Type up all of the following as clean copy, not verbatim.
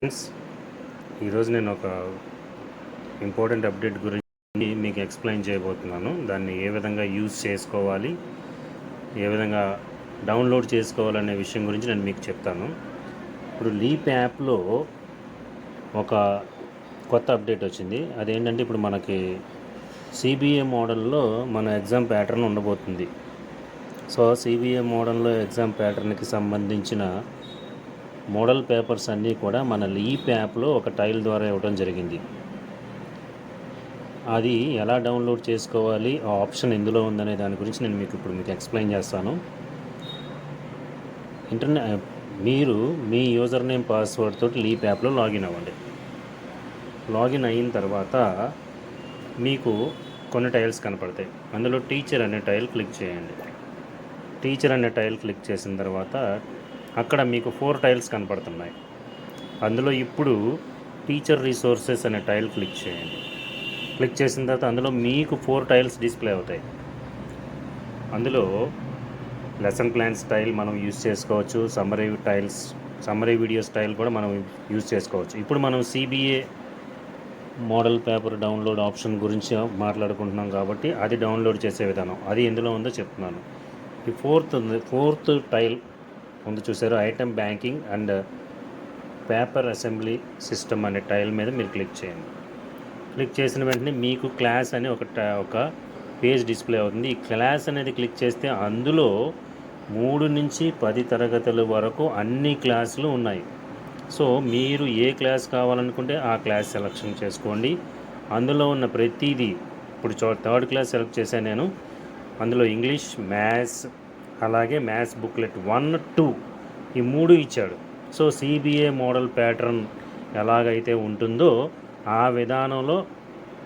Friends, ఈరోజు నేను ఒక ఇంపార్టెంట్ అప్డేట్ గురించి మీకు ఎక్స్ప్లెయిన్ చేయబోతున్నాను. దాన్ని ఏ విధంగా యూజ్ చేసుకోవాలి, ఏ విధంగా డౌన్లోడ్ చేసుకోవాలనే విషయం గురించి నేను మీకు చెప్తాను. ఇప్పుడు లీప్ యాప్లో ఒక కొత్త అప్డేట్ వచ్చింది. అదేంటంటే ఇప్పుడు మనకి సిబిఏ మోడల్లో మన ఎగ్జామ్ ప్యాటర్న్ ఉండబోతుంది. సో సిబిఏ మోడల్లో ఎగ్జామ్ ప్యాటర్న్కి సంబంధించిన మోడల్ పేపర్స్ అన్నీ కూడా మన లీప్ యాప్లో ఒక టైల్ ద్వారా ఇవ్వడం జరిగింది. అది ఎలా డౌన్లోడ్ చేసుకోవాలి, ఆ ఆప్షన్ ఎందులో ఉందనే దాని గురించి నేను మీకు ఎక్స్ప్లెయిన్ చేస్తాను. మీరు మీ యూజర్ నేమ్ పాస్వర్డ్ తోటి లీప్ యాప్లో లాగిన్ అవ్వండి. లాగిన్ అయిన తర్వాత మీకు కొన్ని టైల్స్ కనపడతాయి. అందులో టీచర్ అనే టైల్ క్లిక్ చేయండి. టీచర్ అనే టైల్ క్లిక్ చేసిన తర్వాత అక్కడ మీకు 4 టైల్స్ కనపడుతున్నాయి. అందులో ఇప్పుడు టీచర్ రిసోర్సెస్ అనే టైల్ క్లిక్ చేయండి. క్లిక్ చేసిన తర్వాత అందులో మీకు 4 టైల్స్ డిస్ప్లే అవుతాయి. అందులో లెసన్ ప్లాన్ స్టైల్ మనం యూజ్ చేసుకోవచ్చు. సమ్మరీ వీడియో స్టైల్ కూడా మనం యూజ్ చేసుకోవచ్చు. ఇప్పుడు మనం CBA model paper download option గురించి మాట్లాడుకుంటున్నాం కాబట్టి అది డౌన్లోడ్ చేసే విధానం అది ఎందులో ఉందో చెప్తున్నాను. ఈ ఫోర్త్ టైల్ ముందు చూసారు, item banking and paper assembly system అనే టైల్ మీద మీరు క్లిక్ చేయండి. క్లిక్ చేసిన వెంటనే మీకు క్లాస్ అని ఒక పేజ్ డిస్ప్లే అవుతుంది. ఈ క్లాస్ అనేది క్లిక్ చేస్తే అందులో 3 నుంచి 10 తరగతుల వరకు అన్ని క్లాసులు ఉన్నాయి. సో మీరు ఏ క్లాస్ కావాలనుకుంటే ఆ క్లాస్ సెలెక్షన్ చేసుకోండి. అందులో ఉన్న ప్రతిదీ ఇప్పుడు 3rd క్లాస్ సెలెక్ట్ చేశాను నేను. అందులో ఇంగ్లీష్, మ్యాథ్స్, అలాగే మ్యాథ్స్ బుక్లెట్ 1, 2 ఈ 3 ఇచ్చాడు. సో సిబిఏ మోడల్ ప్యాటర్న్ ఎలాగైతే ఉంటుందో ఆ విధానంలో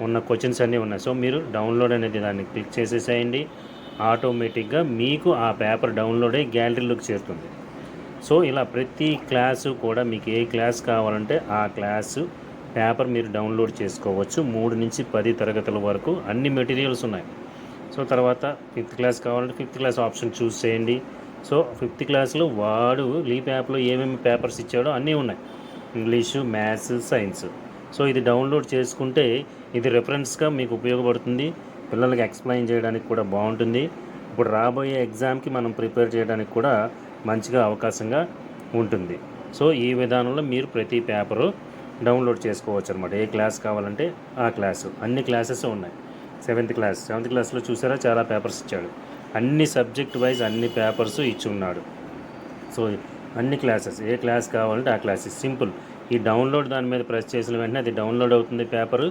ఉన్న క్వశ్చన్స్ అన్నీ ఉన్నాయి. సో మీరు డౌన్లోడ్ అనేది దాన్ని క్లిక్ చేసేసేయండి. ఆటోమేటిక్గా మీకు ఆ పేపర్ డౌన్లోడ్ అయ్యి గ్యాలరీలోకి చేరుతుంది. సో ఇలా ప్రతి క్లాసు కూడా మీకు ఏ క్లాస్ కావాలంటే ఆ క్లాసు పేపర్ మీరు డౌన్లోడ్ చేసుకోవచ్చు. 3 నుంచి 10 తరగతుల వరకు అన్ని మెటీరియల్స్ ఉన్నాయి. సో తర్వాత 5th క్లాస్ కావాలంటే 5th క్లాస్ ఆప్షన్ చూస్ చేయండి. సో 5th క్లాస్లో వాడు లీప్ యాప్లో ఏమేమి పేపర్స్ ఇచ్చాడో అన్నీ ఉన్నాయి. English, maths, science. సో ఇది డౌన్లోడ్ చేసుకుంటే ఇది రెఫరెన్స్గా మీకు ఉపయోగపడుతుంది. పిల్లలకి ఎక్స్ప్లెయిన్ చేయడానికి కూడా బాగుంటుంది. ఇప్పుడు రాబోయే ఎగ్జామ్కి మనం ప్రిపేర్ చేయడానికి కూడా మంచిగా అవకాశంగా ఉంటుంది. సో ఈ విధానంలో మీరు ప్రతి పేపరు డౌన్లోడ్ చేసుకోవచ్చు అనమాట. ఏ క్లాస్ కావాలంటే ఆ క్లాసు. అన్ని క్లాసెస్ ఉన్నాయి. 7th క్లాస్లో చూసారా చాలా పేపర్స్ ఇచ్చాడు. అన్ని సబ్జెక్ట్ వైజ్ అన్ని పేపర్స్ ఇచ్చి ఉన్నాడు. సో అన్ని క్లాసెస్ ఏ క్లాస్ కావాలంటే ఆ క్లాసెస్ సింపుల్. ఈ డౌన్లోడ్ దాని మీద ప్రెస్ చేసిన వెంటనే అది డౌన్లోడ్ అవుతుంది పేపరు.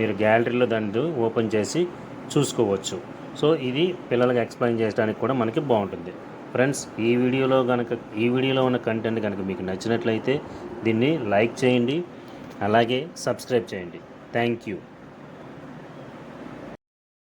మీరు గ్యాలరీలో దాన్ని ఓపెన్ చేసి చూసుకోవచ్చు. సో ఇది పిల్లలకి ఎక్స్ప్లెయిన్ చేయడానికి కూడా మనకి బాగుంటుంది. ఫ్రెండ్స్, ఈ వీడియోలో ఉన్న కంటెంట్ కనుక మీకు నచ్చినట్లయితే దీన్ని లైక్ చేయండి, అలాగే సబ్స్క్రైబ్ చేయండి. Thank you.